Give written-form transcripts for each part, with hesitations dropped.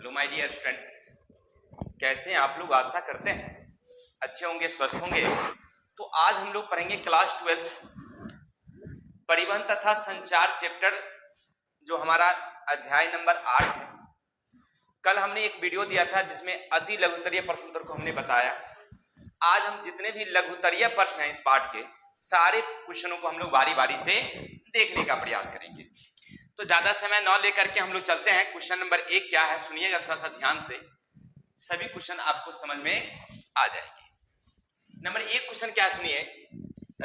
Hello my dear students, कैसे हैं आप लोग? आशा करते हैं अच्छे होंगे, स्वस्थ होंगे। तो आज हम लोग पढ़ेंगे क्लास 12 परिवहन तथा संचार चैप्टर, जो हमारा अध्याय नंबर 8 है। कल हमने एक वीडियो दिया था जिसमें अति लघुत्तरीय प्रश्न उत्तर को हमने बताया। आज हम जितने भी लघुत्तरीय प्रश्न हैं इस पाठ के, सारे क्वेश्चनों को हम लोग बारी बारी से देखने का प्रयास करेंगे। तो ज्यादा समय न लेकर के हम लोग चलते हैं। क्वेश्चन नंबर 1 क्या है, सुनिएगा थोड़ा सा ध्यान से, सभी क्वेश्चन आपको समझ में आ जाएंगे। नंबर 1 क्वेश्चन क्या है, सुनिए।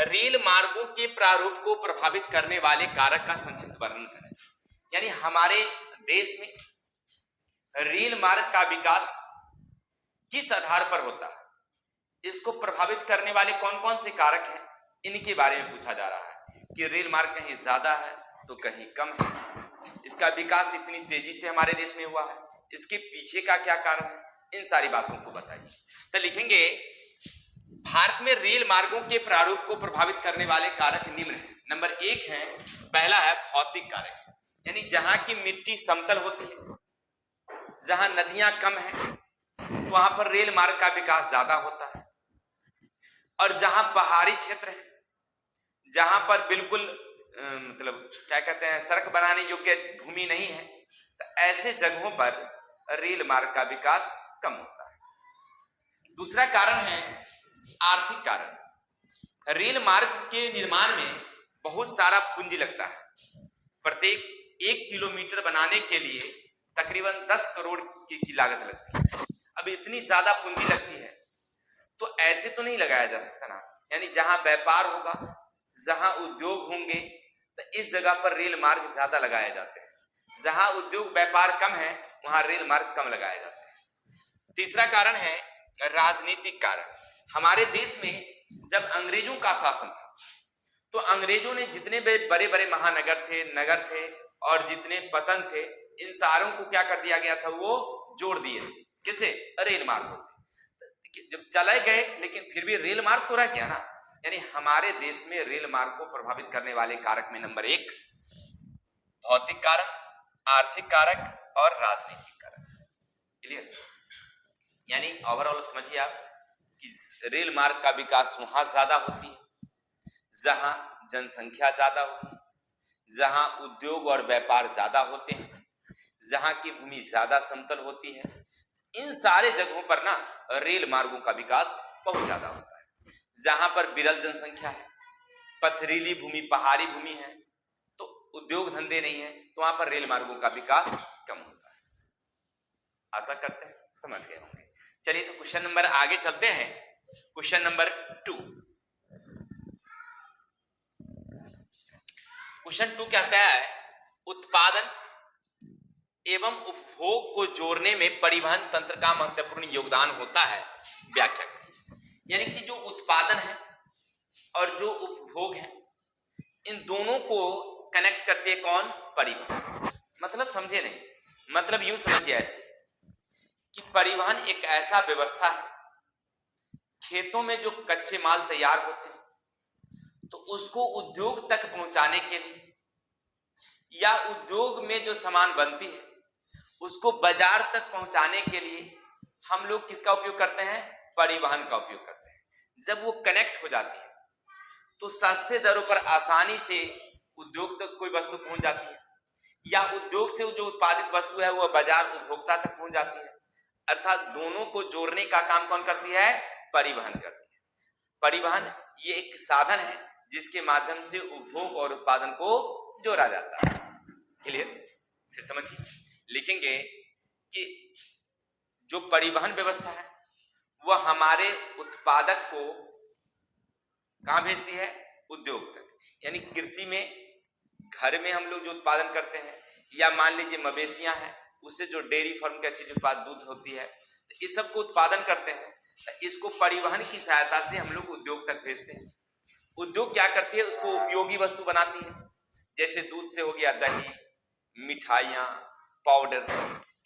रेल मार्गों के प्रारूप को प्रभावित करने वाले कारक का संक्षिप्त वर्णन करें। यानी हमारे देश में रेल मार्ग का विकास किस आधार पर होता है, इसको प्रभावित करने वाले कौन कौन से कारक हैं, इनके बारे में पूछा जा रहा है कि रेल मार्ग कहीं ज्यादा है तो कहीं कम है, इसका विकास इतनी तेजी से हमारे देश में हुआ है, इसके पीछे का क्या कारण है, इन सारी बातों को बताइए। तो लिखेंगे भारत में रेल मार्गों के प्रारूप को प्रभावित करने वाले कारक निम्न हैं। नंबर 1 है, पहला है भौतिक कारक, यानी जहां की मिट्टी समतल होती है, जहां नदियां कम है, तो वहां पर रेल मार्ग का विकास ज्यादा होता है। और जहां पहाड़ी क्षेत्र है, जहां पर बिल्कुल मतलब क्या कहते हैं, सड़क बनाने योग्य भूमि नहीं है, तो ऐसे जगहों पर रेल मार्ग का विकास कम होता है। दूसरा कारण है आर्थिक कारण। रेल मार्ग के निर्माण में बहुत सारा पूंजी लगता है। प्रत्येक 1 किलोमीटर बनाने के लिए तकरीबन 10 करोड़ की लागत लगती है। अब इतनी ज्यादा पूंजी लगती है तो ऐसे तो नहीं लगाया जा सकता ना। यानी जहां व्यापार होगा, जहां उद्योग होंगे, तो इस जगह पर रेल मार्ग ज्यादा लगाए जाते हैं। जहां उद्योग व्यापार कम है, वहां रेल मार्ग कम लगाए जाते हैं। तीसरा कारण है राजनीतिक कारण। हमारे देश में जब अंग्रेजों का शासन था, तो अंग्रेजों ने जितने बड़े बड़े महानगर थे, नगर थे और जितने पतन थे, इन सारों को क्या कर दिया गया था, वो जोड़ दिए थे। किसे? रेल मार्गों से। जब चले गए, लेकिन फिर भी रेल मार्ग तो रह गया ना। यानी हमारे देश में रेल मार्ग को प्रभावित करने वाले कारक में नंबर 1 भौतिक कारक, आर्थिक कारक और राजनीतिक कारक। क्लियर? यानी ओवरऑल समझिए आप कि रेल मार्ग का विकास वहां ज्यादा होती है जहां जनसंख्या ज्यादा होती है, जहां उद्योग और व्यापार ज्यादा होते हैं, जहां की भूमि ज्यादा समतल होती है। इन सारे जगहों पर ना रेल मार्गों का विकास बहुत ज्यादा होता है। जहां पर विरल जनसंख्या है, पथरीली भूमि, पहाड़ी भूमि है, तो उद्योग धंधे नहीं है, तो वहां पर रेल मार्गों का विकास कम होता है। आशा करते हैं समझ गए होंगे। चलिए तो क्वेश्चन नंबर आगे चलते हैं। Question number 2। क्वेश्चन 2 कहता है उत्पादन एवं उपभोग को जोड़ने में परिवहन तंत्र का महत्वपूर्ण योगदान होता है, व्याख्या करिए। यानी कि जो उत्पादन है और जो उपभोग है, इन दोनों को कनेक्ट करती है कौन? परिवहन। मतलब समझे नहीं, मतलब यूं समझिए ऐसे कि परिवहन एक ऐसा व्यवस्था है, खेतों में जो कच्चे माल तैयार होते हैं, तो उसको उद्योग तक पहुंचाने के लिए, या उद्योग में जो सामान बनती है उसको बाजार तक पहुंचाने के लिए हम लोग किसका उपयोग करते हैं? परिवहन का उपयोग करते हैं। जब वो कनेक्ट हो जाती है तो सस्ते दरों पर आसानी से उद्योग तक कोई वस्तु पहुंच जाती है, या उद्योग से जो उत्पादित वस्तु है वह बाजार उपभोक्ता तक पहुंच जाती है। अर्थात दोनों को जोड़ने का काम कौन करती है? परिवहन करती है। परिवहन ये एक साधन है जिसके माध्यम से उपभोग और उत्पादन को जोड़ा जाता है। क्लियर? फिर समझिए, लिखेंगे कि जो परिवहन व्यवस्था है वह हमारे उत्पादक को कहां भेजती है? उद्योग तक। यानी कृषि में, घर में हम लोग जो उत्पादन करते हैं, या मान लीजिए मवेशियां हैं, उससे जो डेयरी फार्म की चीज उत्पाद दूध होती है, तो इस सब को उत्पादन करते हैं, तो इसको परिवहन की सहायता से हम लोग उद्योग तक भेजते हैं। उद्योग क्या करती है? उसको उपयोगी वस्तु बनाती है। जैसे दूध से हो गया दही, मिठाइयाँ, पाउडर।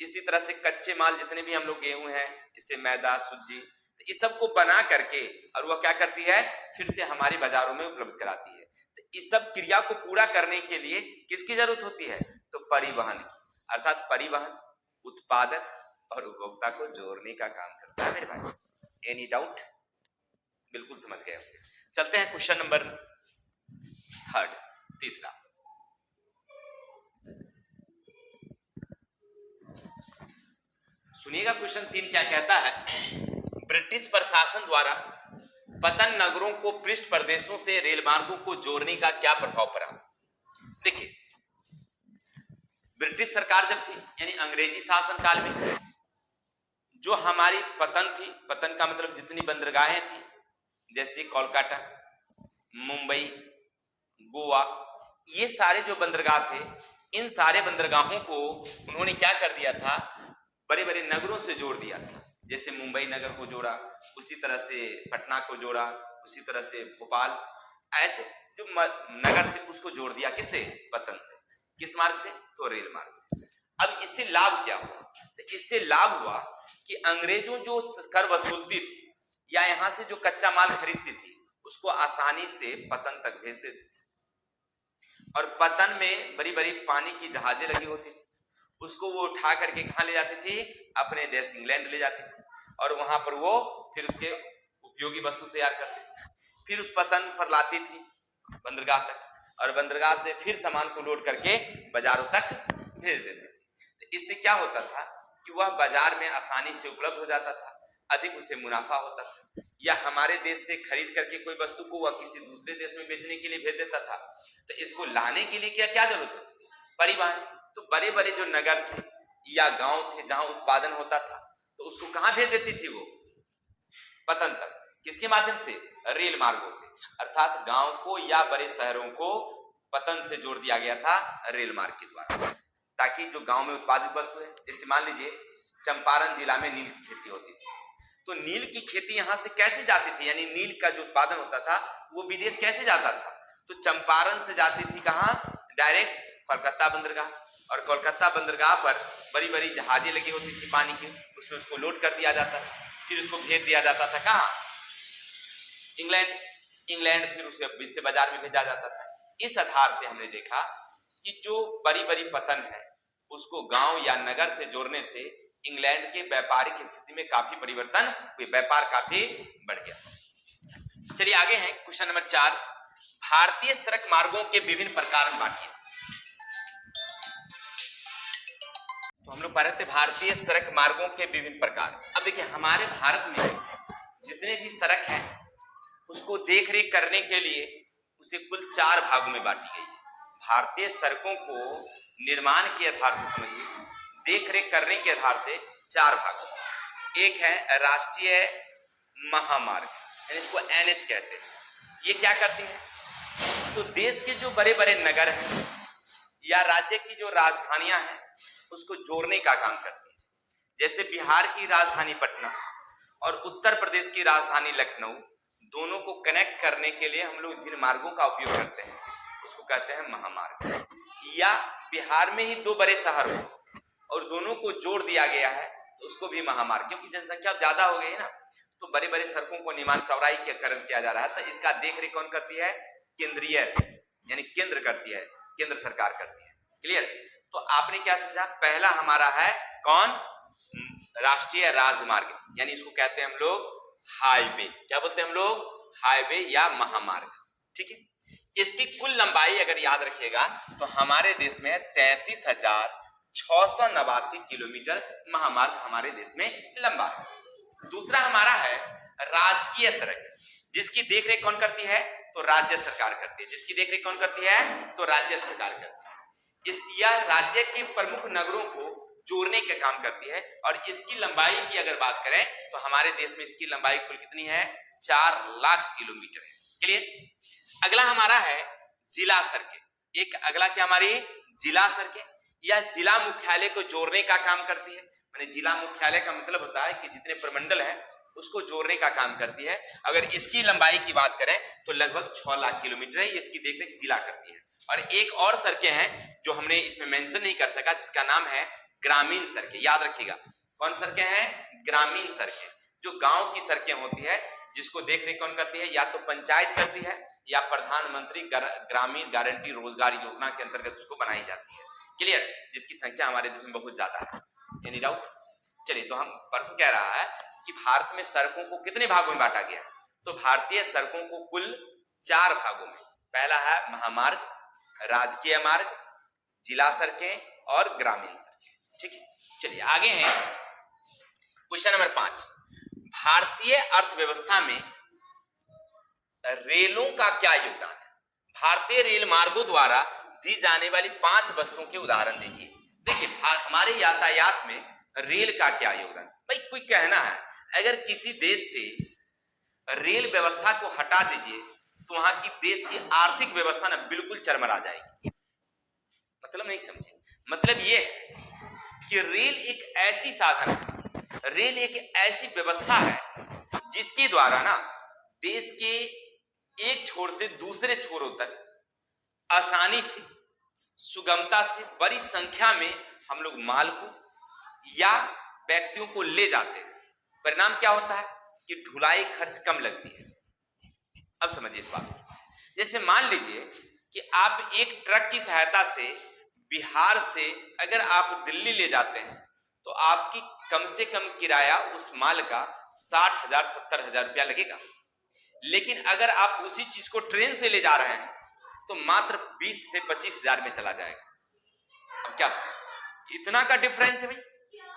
इसी तरह से कच्चे माल जितने भी हम लोग गेहूं हैं, इससे मैदा, सूजी, तो इस सब को बना करके और वह क्या करती है? फिर से हमारे बाजारों में उपलब्ध कराती है। तो इस सब क्रिया को पूरा करने के लिए किसकी जरूरत होती है? तो परिवहन की। अर्थात परिवहन उत्पादक और उपभोक्ता को जोड़ने का काम करता है मेरे भाई। Any doubt? बिल्कुल समझ गए होंगे। चलते हैं क्वेश्चन नंबर थर्ड, तीसरा। सुनिएगा क्वेश्चन 3 क्या कहता है। ब्रिटिश प्रशासन द्वारा पतन नगरों को पृष्ठ प्रदेशों से रेल मार्गों को जोड़ने का क्या प्रभाव पड़ा। देखिए, ब्रिटिश सरकार जब थी यानी अंग्रेजी शासन काल में, जो हमारी पतन थी, पतन का मतलब जितनी बंदरगाहें थी जैसे कोलकाता, मुंबई, गोवा, ये सारे जो बंदरगाह थे, इन सारे बंदरगाहों को उन्होंने क्या कर दिया था, बड़े बड़े नगरों से जोड़ दिया था। जैसे मुंबई नगर को जोड़ा, उसी तरह से पटना को जोड़ा, उसी तरह से भोपाल, ऐसे जो नगर थे उसको जोड़ दिया। किससे? पतन से। किस मार्ग से? तो रेल मार्ग से। अब इससे लाभ क्या हुआ? तो इससे लाभ हुआ कि अंग्रेजों जो कर वसूलती थी या यहाँ से जो कच्चा माल खरीदती थी उसको आसानी से पतन तक भेज देती थी। और पतन में बड़ी बड़ी पानी की जहाजें लगी होती थी, उसको वो उठा करके कहाँ ले जाती थी? अपने देश इंग्लैंड ले जाती थी, और वहां पर वो फिर उसके उपयोगी वस्तु तैयार करती थी। फिर उस पतन पर लाती थी बंदरगाह तक, और बंदरगाह से फिर सामान को लोड करके बाजारों तक भेज देती थी। तो इससे क्या होता था कि वह बाजार में आसानी से उपलब्ध हो जाता था, अधिक उसे मुनाफा होता था। या हमारे देश से खरीद करके कोई वस्तु को वह किसी दूसरे देश में बेचने के लिए भेज देता था, तो इसको लाने के लिए क्या क्या जरूरत होती थी? परिवहन। तो बड़े बड़े जो नगर थे या गांव थे जहां उत्पादन होता था, तो उसको कहां भेज देती थी वो? पतन तक। किसके माध्यम से? रेल मार्गों से। अर्थात गांव को या बड़े शहरों को पतन से जोड़ दिया गया था रेल मार्ग के द्वारा, ताकि जो गांव में उत्पादित वस्तु है, जैसे मान लीजिए चंपारण जिला में नील की खेती होती थी, तो नील की खेती यहां से कैसे जाती थी, यानी नील का जो उत्पादन होता था वो विदेश कैसे जाता था? तो चंपारण से जाती थी कहां? डायरेक्ट कोलकाता बंदरगाह, और कोलकाता बंदरगाह पर बड़ी बड़ी जहाजें लगी होती थी पानी की, उसमें उसको लोड कर दिया जाता था, फिर उसको भेज दिया जाता था कहां? इंग्लैंड, फिर उसे विश्व बाजार में भेजा जाता था। इस आधार से हमने देखा कि जो बड़ी बड़ी पतन है उसको गांव या नगर से जोड़ने से इंग्लैंड के व्यापारिक स्थिति में काफी परिवर्तन हुए, व्यापार काफी बढ़ गया। चलिए आगे हैं क्वेश्चन नंबर 4। भारतीय सड़क मार्गों के विभिन्न प्रकार बांटिए। तो हम लोग पढ़ रहे थे भारतीय सड़क मार्गों के विभिन्न प्रकार। अब देखिए, हमारे भारत में जितने भी सड़क हैं उसको देख रेख करने के लिए उसे कुल 4 भागों में बांटी गई है। भारतीय सड़कों को निर्माण के आधार से समझिए, देख रेख करने के आधार से 4 भागों। एक है राष्ट्रीय महामार्ग, यानी इसको NH कहते हैं। ये क्या करते हैं? तो देश के जो बड़े बड़े नगर हैं या राज्य की जो राजधानियां हैं उसको जोड़ने का काम करती है। जैसे बिहार की राजधानी पटना और उत्तर प्रदेश की राजधानी लखनऊ, दोनों को कनेक्ट करने के लिए हम लोग जिन मार्गों का उपयोग करते हैं उसको कहते हैं महामार्ग। या बिहार में ही 2 बड़े शहर हो और दोनों को जोड़ दिया गया है तो उसको भी महामार्ग, क्योंकि जनसंख्या ज्यादा हो गई है ना, तो बड़े बड़े सड़कों को निर्माण चौड़ाई के कारण किया जा रहा है। तो इसका देखरेख कौन करती है? केंद्रीय, यानी केंद्र करती है, केंद्र सरकार करती है। क्लियर? तो आपने क्या समझा? पहला हमारा है कौन? राष्ट्रीय राजमार्ग, यानी इसको कहते हैं हम लोग हाईवे। क्या बोलते हैं हम लोग? हाईवे या महामार्ग। ठीक है, इसकी कुल लंबाई अगर याद रखिएगा तो हमारे देश में 33,689 किलोमीटर महामार्ग हमारे देश में लंबा है। दूसरा हमारा है राजकीय सड़क, जिसकी देखरेख कौन करती है? तो राज्य सरकार करती है। जिसकी देखरेख कौन करती है? तो राज्य सरकार करती है। यह राज्य के प्रमुख नगरों को जोड़ने का काम करती है। और इसकी लंबाई की अगर बात करें तो हमारे देश में इसकी लंबाई कुल कितनी है? 4 लाख किलोमीटर है। क्लियर? अगला हमारा है जिला सड़कें। एक अगला क्या हमारी? जिला सड़कें। यह जिला मुख्यालय को जोड़ने का काम करती है। माने जिला मुख्यालय का मतलब होता है कि जितने प्रमंडल हैं उसको जोड़ने का काम करती है। अगर इसकी लंबाई की बात करें तो लगभग 6 लाख किलोमीटर है। इसकी देखरेख जिला करती है। और एक और सड़कें हैं जो हमने इसमें मेंशन नहीं कर सका, जिसका नाम है ग्रामीण सड़कें। याद रखिएगा, कौन सड़कें हैं? ग्रामीण सड़कें, जो गांव की सड़कें होती है, जिसको देखरेख कौन करती है? या तो पंचायत करती है या प्रधानमंत्री ग्रामीण गारंटी रोजगार योजना के अंतर्गत उसको बनाई जाती है। क्लियर? जिसकी संख्या हमारे देश में बहुत ज्यादा है। Any doubt? चलिए, तो हम प्रश्न कह रहा है कि भारत में सड़कों को कितने भागों में बांटा गया है? तो भारतीय सड़कों को कुल 4 भागों में, पहला है महामार्ग, राजकीय मार्ग, जिला सड़कें और ग्रामीण सड़कें। ठीक है, चलिए आगे हैं। क्वेश्चन नंबर 5, भारतीय अर्थव्यवस्था में रेलों का क्या योगदान है? भारतीय रेल मार्गों द्वारा दी जाने वाली 5 वस्तुओं के उदाहरण दीजिए। देखिए, हमारे यातायात में रेल का क्या योगदान? भाई कोई कहना है अगर किसी देश से रेल व्यवस्था को हटा दीजिए तो वहां की देश की आर्थिक व्यवस्था ना बिल्कुल चरमरा जाएगी। मतलब नहीं समझे? मतलब ये है कि रेल एक ऐसी साधन है, रेल एक ऐसी व्यवस्था है जिसके द्वारा ना देश के एक छोर से दूसरे छोरों तक आसानी से, सुगमता से, बड़ी संख्या में हम लोग माल को या व्यक्तियों को ले जाते हैं। परिणाम क्या होता है कि ढुलाई खर्च कम लगती है। अब समझिए इस बात को। जैसे मान लीजिए कि आप एक ट्रक की सहायता से बिहार से अगर आप दिल्ली ले जाते हैं तो आपकी कम से कम किराया उस माल का 60,000 70,000 रुपया लगेगा। लेकिन अगर आप उसी चीज को ट्रेन से ले जा रहे हैं तो मात्र 20 से 25,000 में चला जाएगा। अब क्या समझ, इतना का डिफरेंस है भाई।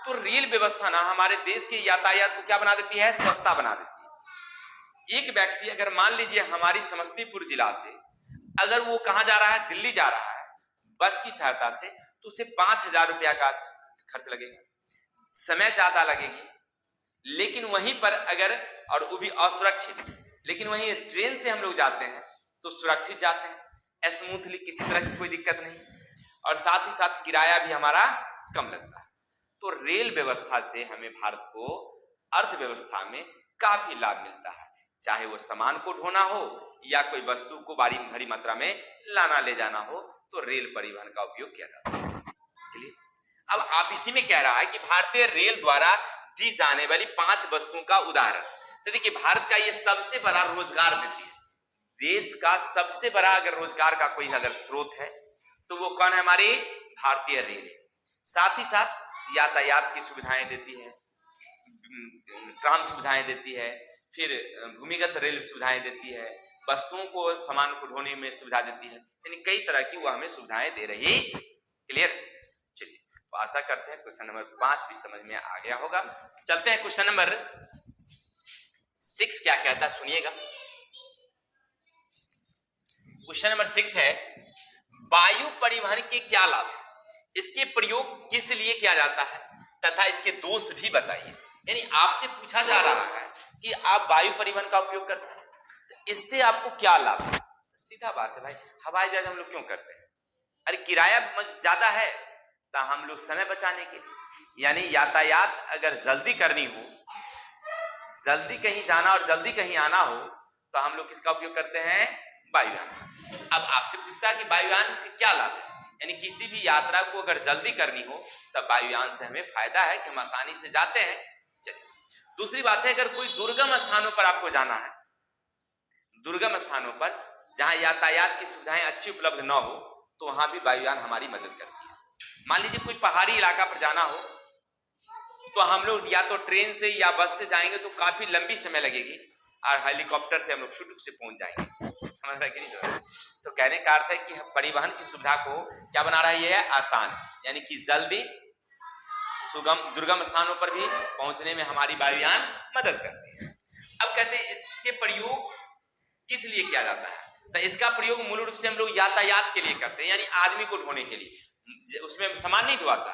तो रेल व्यवस्था ना हमारे देश के यातायात को क्या बना देती है? सस्ता बना देती है। एक व्यक्ति अगर मान लीजिए हमारी समस्तीपुर जिला से अगर वो कहां जा रहा है? दिल्ली जा रहा है बस की सहायता से, तो उसे 5,000 रुपया का खर्च लगेगा, समय ज्यादा लगेगी। लेकिन वहीं पर अगर, और वो भी असुरक्षित, लेकिन वहीं ट्रेन से हम लोग जाते हैं तो सुरक्षित जाते हैं, स्मूथली, किसी तरह की कोई दिक्कत नहीं, और साथ ही साथ किराया भी हमारा कम लगता है। तो रेल व्यवस्था से हमें भारत को अर्थव्यवस्था में काफी लाभ मिलता है, चाहे वो सामान को ढोना हो या कोई वस्तु को भारी भारी मात्रा में लाना ले जाना हो, तो रेल परिवहन का उपयोग किया जाता है। क्लियर? अब आप इसी में कह रहा है कि भारतीय रेल द्वारा दी जाने वाली 5 वस्तुओं का उदाहरण। तो देखिए, भारत का ये सबसे बड़ा रोजगार देती है, देश का सबसे बड़ा अगर रोजगार का कोई अगर स्रोत है तो वो कौन है? हमारी भारतीय रेल है। साथ ही साथ यातायात की सुविधाएं देती है, ट्राम सुविधाएं देती है, फिर भूमिगत रेल सुविधाएं देती है, वस्तुओं को, सामान को ढोने में सुविधा देती है, यानी कई तरह की वो हमें सुविधाएं दे रही। क्लियर? चलिए, तो आशा करते हैं क्वेश्चन नंबर 5 भी समझ में आ गया होगा। तो चलते हैं क्वेश्चन नंबर 6 क्या कहता है, सुनिएगा। क्वेश्चन नंबर 6 है, वायु परिवहन के क्या लाभ है? इसके प्रयोग किस लिए किया जाता है तथा इसके दोष भी बताइए। यानी आपसे पूछा जा रहा है कि आप वायु परिवहन का उपयोग करते हैं तो इससे आपको क्या लाभ है? सीधा बात है भाई, हवाई जहाज हम लोग क्यों करते हैं? अरे किराया ज्यादा है तो हम लोग समय बचाने के लिए, यानी यातायात अगर जल्दी करनी हो, जल्दी कहीं जाना और जल्दी कहीं आना हो तो हम लोग किसका उपयोग करते हैं? वायुयान। अब आपसे पूछता है कि वायुयान से क्या लाभ है, यानी किसी भी यात्रा को अगर जल्दी करनी हो तब वायुयान से हमें फायदा है कि हम आसानी से जाते हैं। चलिए, दूसरी बात है, अगर कोई दुर्गम स्थानों पर आपको जाना है, दुर्गम स्थानों पर जहां यातायात की सुविधाएं अच्छी उपलब्ध न हो, तो वहां भी वायुयान हमारी मदद करती है। मान लीजिए कोई पहाड़ी इलाका पर जाना हो तो हम लोग या तो ट्रेन से या बस से जाएंगे तो काफी लंबी समय लगेगी, और हेलीकॉप्टर से हम लोग शुरू से पहुंच जाएंगे। समझ रहे कि नहीं समझ? तो कहने का अर्थ है कि परिवहन की सुविधा को क्या बना रहा है? ये है आसान, यानी कि जल्दी, सुगम, दुर्गम स्थानों पर भी पहुंचने में हमारी वायुयान मदद करती है। अब कहते हैं इसके प्रयोग किस लिए किया जाता है? तो इसका प्रयोग मूल रूप से हम लोग यातायात के लिए करते हैं, यानी आदमी को ढोने के लिए। उसमें सामान नहीं ढोता,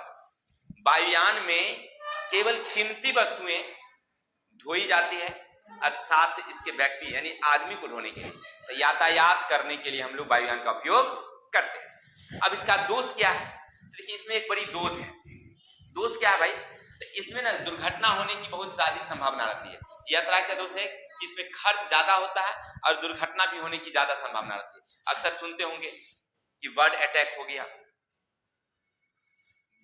वायुयान में केवल कीमती वस्तुएं ढोई जाती है और साथ इसके व्यक्ति यानी आदमी को ढोने के लिए, तो यातायात करने के लिए हम लोग वायुयान का उपयोग करते हैं। अब इसका दोष क्या है? तो देखिए, इसमें एक बड़ी दोष है। दोष क्या है भाई? तो इसमें ना दुर्घटना होने की बहुत ज्यादा संभावना रहती है। यात्रा का दोष है कि इसमें खर्च ज्यादा होता है और दुर्घटना भी होने की ज्यादा संभावना रहती है। अक्सर सुनते होंगे कि बर्ड अटैक हो गया,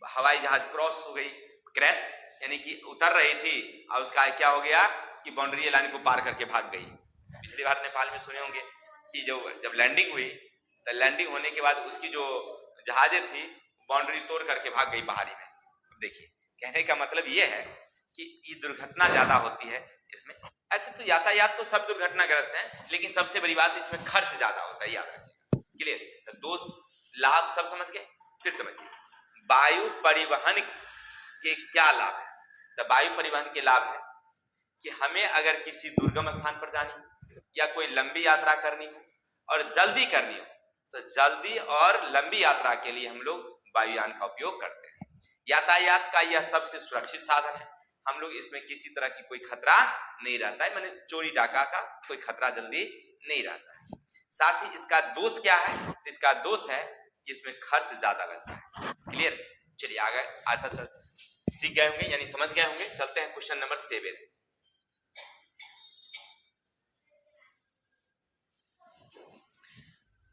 हवाई जहाज क्रॉस हो गई, क्रैश, यानी कि उतर रही थी और उसका क्या हो गया कि बाउंड्री लाइन को पार करके भाग गई। पिछली बार नेपाल में सुने होंगे कि जब लैंडिंग हुई तो लैंडिंग होने के बाद उसकी जो जहाजें थी बाउंड्री तोड़ करके भाग गई पहाड़ी में। देखिए, कहने का मतलब ये है कि ये दुर्घटना ज्यादा होती है इसमें। ऐसे तो यातायात तो सब दुर्घटनाग्रस्त है, लेकिन सबसे बड़ी बात इसमें खर्च ज्यादा होता है, याद रखिएगा। क्लियर? तो दो लाभ सब समझ गए, फिर समझिए वायु परिवहन के क्या लाभ है। तो वायु परिवहन के लाभ है कि हमें अगर किसी दुर्गम स्थान पर जानी या कोई लंबी यात्रा करनी हो और जल्दी करनी हो, तो जल्दी और लंबी यात्रा के लिए हम लोग वायुयान का उपयोग करते हैं। यातायात का यह सबसे सुरक्षित साधन है, हम लोग इसमें किसी तरह की कोई खतरा नहीं रहता है, मैंने चोरी डाका का कोई खतरा जल्दी नहीं रहता है। साथ ही इसका दोष क्या है? तो इसका दोष है कि इसमें खर्च ज्यादा लगता है। क्लियर? चलिए आगे आशा सीख गए होंगे यानी समझ गए होंगे। चलते हैं क्वेश्चन नंबर 7।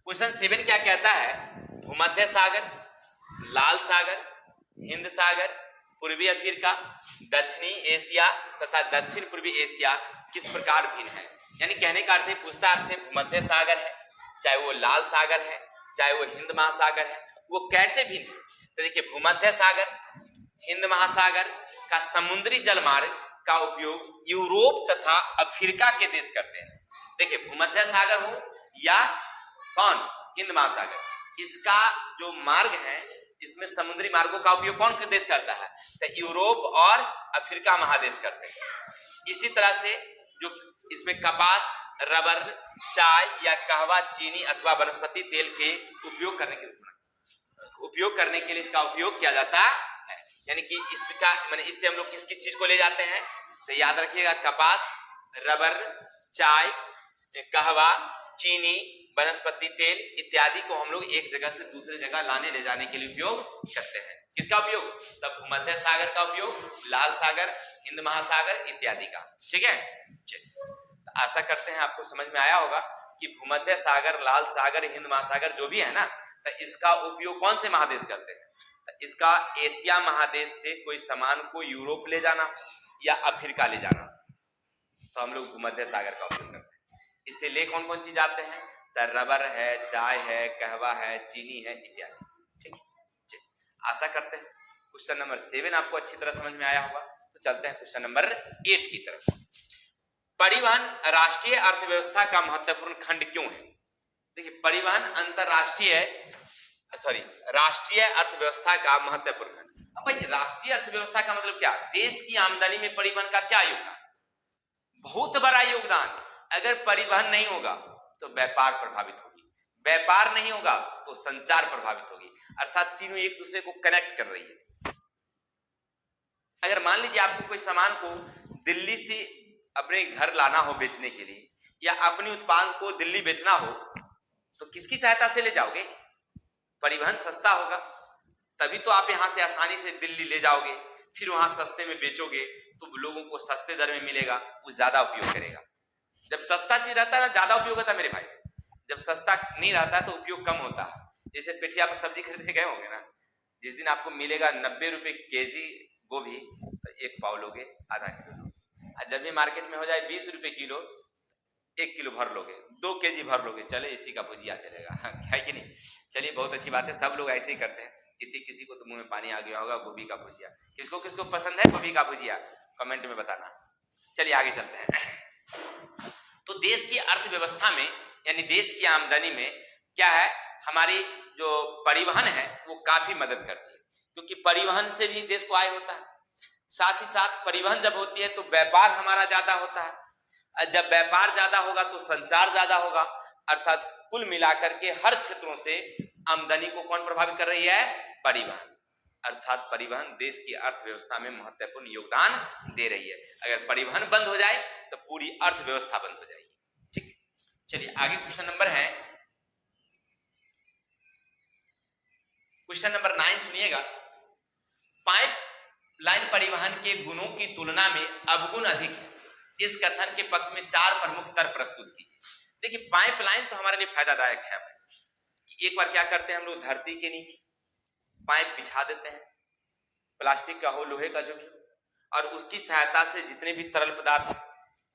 क्वेश्चन 7 क्या कहता है? भूमध्य सागर, लाल सागर, हिंद सागर, पूर्वी अफ्रीका, दक्षिणी एशिया तथा दक्षिण पूर्वी एशिया किस प्रकार भिन्न है। यानी कहने का अर्थ है पूछता है आपसे भूमध्य सागर है, चाहे वो लाल सागर है, चाहे वो हिंद महासागर है, वो कैसे भिन्न है। तो देखिए भूमध्य सागर, हिंद महासागर का समुद्री जलमार्ग का उपयोग यूरोप तथा अफ्रीका के देश करते हैं। देखिए भूमध्य सागर हो या कौन हिंद महासागर, इसका जो मार्ग है इसमें समुद्री मार्गों का उपयोग कौन देश करता है? तो यूरोप और अफ्रीका महादेश करते हैं। इसी तरह से जो इसमें कपास, रबर, चाय या कहवा, चीनी अथवा वनस्पति तेल के उपयोग करने के लिए इसका उपयोग किया जाता है। यानी कि इसका माने इससे हम लोग किस किस चीज को ले जाते हैं? तो याद रखिएगा कपास, रबर, चाय, कहवा, चीनी, वनस्पति तेल इत्यादि को हम लोग एक जगह से दूसरे जगह लाने ले जाने के लिए उपयोग करते हैं। किसका उपयोग? तब भूमध्य सागर का उपयोग, लाल सागर, हिंद महासागर इत्यादि का। ठीक है, चलिए तो आशा करते हैं आपको समझ में आया होगा कि भूमध्य सागर, लाल सागर, हिंद महासागर जो भी है ना, तो इसका उपयोग कौन से महादेश करते हैं? तो इसका एशिया महादेश से कोई सामान को यूरोप ले जाना या अफ्रीका ले जाना, तो हम लोग भूमध्य सागर का उपयोग करते हैं। इससे ले कौन कौन चीज आते हैं? तो रबर है, चाय है, कहवा है, चीनी है इत्यादि। ठीक है, आशा करते हैं क्वेश्चन नंबर 7 आपको अच्छी तरह समझ में आया होगा। तो चलते हैं क्वेश्चन नंबर 8 की तरफ। परिवहन राष्ट्रीय अर्थव्यवस्था का महत्वपूर्ण खंड क्यों है? देखिए परिवहन राष्ट्रीय अर्थव्यवस्था का महत्वपूर्ण खंड। अब भाई राष्ट्रीय अर्थव्यवस्था का मतलब क्या? देश की आमदनी में परिवहन का क्या योगदान? बहुत बड़ा योगदान। अगर परिवहन नहीं होगा तो व्यापार प्रभावित होगी, व्यापार नहीं होगा तो संचार प्रभावित होगी, अर्थात तीनों एक दूसरे को कनेक्ट कर रही है। अगर मान लीजिए आपको कोई सामान को दिल्ली से अपने घर लाना हो बेचने के लिए, या अपने उत्पाद को दिल्ली बेचना हो, तो किसकी सहायता से ले जाओगे? परिवहन सस्ता होगा तभी तो आप यहां से आसानी से दिल्ली ले जाओगे, फिर वहां सस्ते में बेचोगे तो लोगों को सस्ते दर में मिलेगा, वो ज्यादा उपयोग करेगा। जब सस्ता चीज रहता है ना ज्यादा उपयोग होता है मेरे भाई, जब सस्ता नहीं रहता है तो उपयोग कम होता है। जैसे पेठिया पर सब्जी खरीदने गए होंगे ना, जिस दिन आपको मिलेगा 90 रुपए केजी गोभी, तो 1 पाव लोगे, आधा किलो लोगे। और जब भी मार्केट में हो जाए 20 रुपए किलो, 1 किलो भर लोगे, 2 केजी भर लोगे, चले इसी का भुजिया चलेगा। है कि नहीं? चलिए बहुत अच्छी बात है, सब लोग ऐसे ही करते हैं। किसी किसी को तो मुंह में पानी आ गया होगा गोभी का भुजिया। किसको किसको पसंद है गोभी का भुजिया? कमेंट में बताना। चलिए आगे चलते हैं। तो देश की अर्थव्यवस्था में यानी देश की आमदनी में क्या है, हमारी जो परिवहन है वो काफी मदद करती है, क्योंकि परिवहन से भी देश को आय होता है। साथ ही साथ परिवहन जब होती है तो व्यापार हमारा ज्यादा होता है, जब व्यापार ज्यादा होगा तो संचार ज्यादा होगा, अर्थात कुल मिलाकर के हर क्षेत्रों से आमदनी को कौन प्रभावित कर रही है? परिवहन। अर्थात परिवहन देश की अर्थव्यवस्था में महत्वपूर्ण योगदान दे रही है। अगर परिवहन बंद हो जाए तो पूरी अर्थव्यवस्था बंद हो जाएगी। ठीक है, चलिए आगे क्वेश्चन नंबर है, क्वेश्चन नंबर 9 सुनिएगा। पाइपलाइन परिवहन के गुणों की तुलना में अवगुण अधिक है, इस कथन के पक्ष में 4 प्रमुख तर्क प्रस्तुत कीजिए। देखिए पाइपलाइन तो हमारे लिए फायदादायक है कि एक बार क्या करते हैं हम लोग धरती के नीचे पाइप बिछा देते हैं, प्लास्टिक का हो, लोहे का जो भी, और उसकी सहायता से जितने भी तरल पदार्थ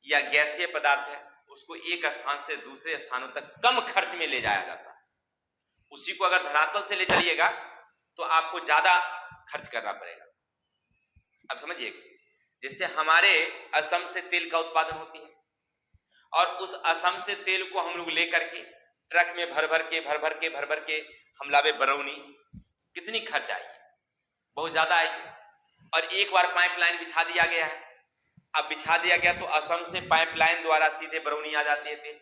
या गैसीय पदार्थ है उसको एक स्थान से दूसरे स्थानों तक कम खर्च में ले जाया जाता है। उसी को अगर धरातल से ले चलिएगा तो आपको ज्यादा खर्च करना पड़ेगा। अब समझिए, जैसे हमारे असम से तेल का उत्पादन होती है और उस असम से तेल को हम लोग लेकर के ट्रक में भर भर के हम लावे बरौनी, कितनी खर्च आएगी? बहुत ज्यादा आएगी। और एक बार पाइपलाइन बिछा दिया गया है, अब बिछा दिया गया तो असम से पाइपलाइन द्वारा सीधे बरौनी आ जाती है तेल,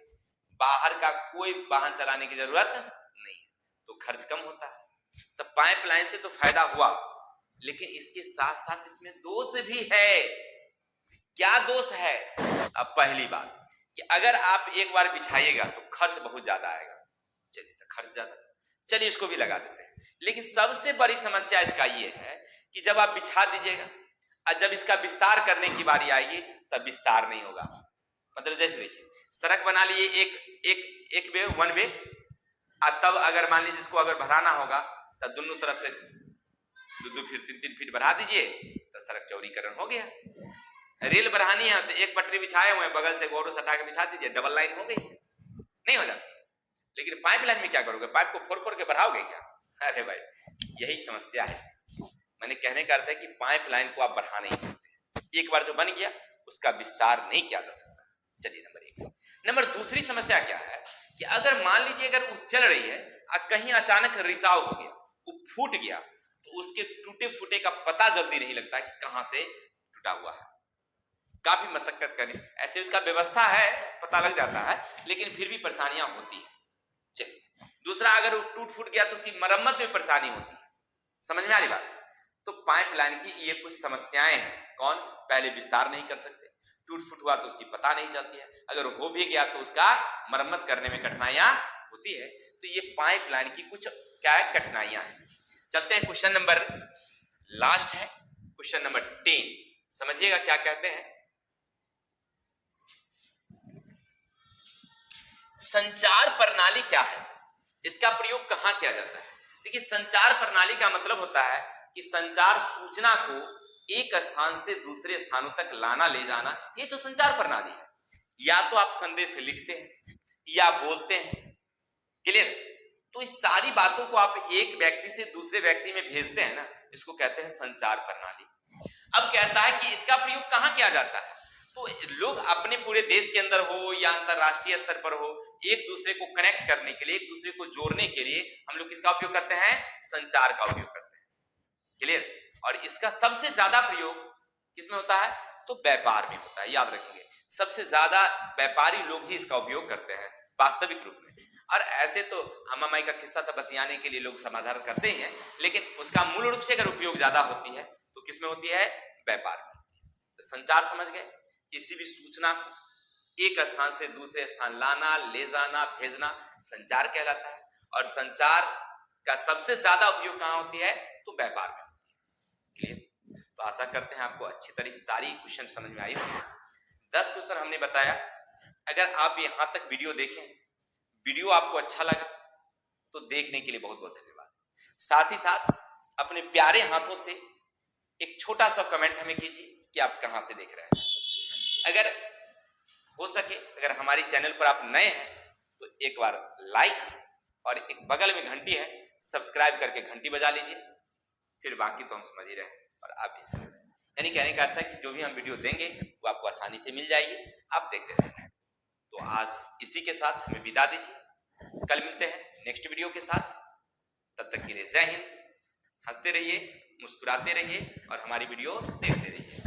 बाहर का कोई वाहन चलाने की जरूरत नहीं, तो खर्च कम होता है। तो पाइपलाइन से तो फायदा हुआ, लेकिन इसके साथ साथ इसमें दोष भी है। क्या दोष है? अब पहली बात कि अगर आप एक बार बिछाइएगा तो खर्च बहुत ज्यादा आएगा। चलिए, तो खर्च ज्यादा, चलिए इसको भी लगा देते हैं। लेकिन सबसे बड़ी समस्या इसका ये है कि जब आप बिछा दीजिएगा और जब इसका विस्तार करने की बारी आएगी तब विस्तार नहीं होगा। मतलब जैसे देखिए, सड़क बना लिए एक वे, वन वे, और तब अगर मान लीजिए इसको अगर बढ़ाना होगा तो दोनों तरफ से 2 फीट 3 फीट बढ़ा दीजिए तो सड़क चौड़ीकरण हो गया। रेल बढ़ानी है तो एक पटरी बिछाए हुए बगल से गोरो सटा के बिछा दीजिए, डबल लाइन हो गई। नहीं हो जाती। लेकिन पाइपलाइन में क्या करोगे? पाइप को फोड़ के बढ़ाओगे क्या? अरे भाई, यही समस्या है। मैंने कहने का अर्थ है कि पाइपलाइन को आप बढ़ा नहीं सकते, एक बार जो बन गया उसका विस्तार नहीं किया जा सकता। चलिए, नंबर 1। नंबर दूसरी समस्या क्या है कि अगर मान लीजिए अगर वो चल रही है और कहीं अचानक रिसाव हो गया, वो फूट गया, तो उसके टूटे फूटे का पता जल्दी नहीं लगता कि कहां से टूटा हुआ है। काफी मशक्कत करें, ऐसे उसका व्यवस्था है, पता लग जाता है, लेकिन फिर भी परेशानियां होती है। चलिए, दूसरा, अगर वो टूट फूट गया तो उसकी मरम्मत में परेशानी होती है। समझ में आ रही बात? तो पाइपलाइन की ये कुछ समस्याएं हैं। कौन? पहले विस्तार नहीं कर सकते, टूट फूट हुआ तो उसकी पता नहीं चलती है, अगर हो भी गया तो उसका मरम्मत करने में कठिनाइयां होती है। तो ये पाइपलाइन की कुछ क्या है, कठिनाइयां हैं। चलते हैं क्वेश्चन नंबर लास्ट है, क्वेश्चन नंबर 10। समझिएगा क्या कहते हैं। संचार प्रणाली क्या है, इसका प्रयोग कहां किया जाता है? देखिए, संचार प्रणाली का मतलब होता है कि संचार सूचना को एक स्थान से दूसरे स्थानों तक लाना ले जाना, ये तो संचार प्रणाली है। या तो आप संदेश लिखते हैं या बोलते हैं, क्लियर? तो इस सारी बातों को आप एक व्यक्ति से दूसरे व्यक्ति में भेजते हैं ना, इसको कहते हैं संचार प्रणाली। अब कहता है कि इसका प्रयोग कहां किया जाता है? तो लोग अपने पूरे देश के अंदर हो या अंतरराष्ट्रीय स्तर पर हो, एक दूसरे को कनेक्ट करने के लिए, एक दूसरे को जोड़ने के लिए हम लोग किसका उपयोग करते हैं? संचार का उपयोग करते हैं, क्लियर? और इसका सबसे ज्यादा प्रयोग किसमें होता है? तो व्यापार में होता है। याद रखेंगे, सबसे ज्यादा व्यापारी लोग ही इसका उपयोग करते हैं वास्तविक रूप में। और ऐसे तो अम्मा माई का किस्सा तो बतियाने के लिए लोग समाधान करते ही हैं, लेकिन उसका मूल रूप से अगर उपयोग ज्यादा होती है तो किसमें होती है? व्यापार में होती है। तो संचार समझ गए, किसी भी सूचना को एक स्थान से दूसरे स्थान लाना, ले जाना, भेजना संचार कहलाता है। और संचार का सबसे ज्यादा उपयोग कहां होती है? तो व्यापार में होती है, क्लियर? तो आशा करते हैं आपको अच्छी तरह सारी क्वेश्चन समझ में आई होंगे। 10 क्वेश्चन हमने बताया। अगर आप यहां तक वीडियो देखें, वीडियो आपको अच्छा लगा तो देखने के लिए बहुत बहुत धन्यवाद। साथ ही साथ अपने प्यारे हाथों से एक छोटा सा कमेंट हमें कीजिए कि आप कहां से देख रहे हैं। अगर हो सके, अगर हमारी चैनल पर आप नए हैं तो एक बार लाइक और एक बगल में घंटी है, सब्सक्राइब करके घंटी बजा लीजिए। फिर बाकी तो हम समझ ही रहे हैं और आप भी समझ रहे हैं। यानी कहने का अर्थ है कि जो भी हम वीडियो देंगे वो आपको आसानी से मिल जाएगी, आप देखते रहेंगे। तो आज इसी के साथ हमें विदा दीजिए, कल मिलते हैं नेक्स्ट वीडियो के साथ। तब तक के लिए जय हिंद। हंसते रहिए, मुस्कुराते रहिए और हमारी वीडियो देखते रहिए।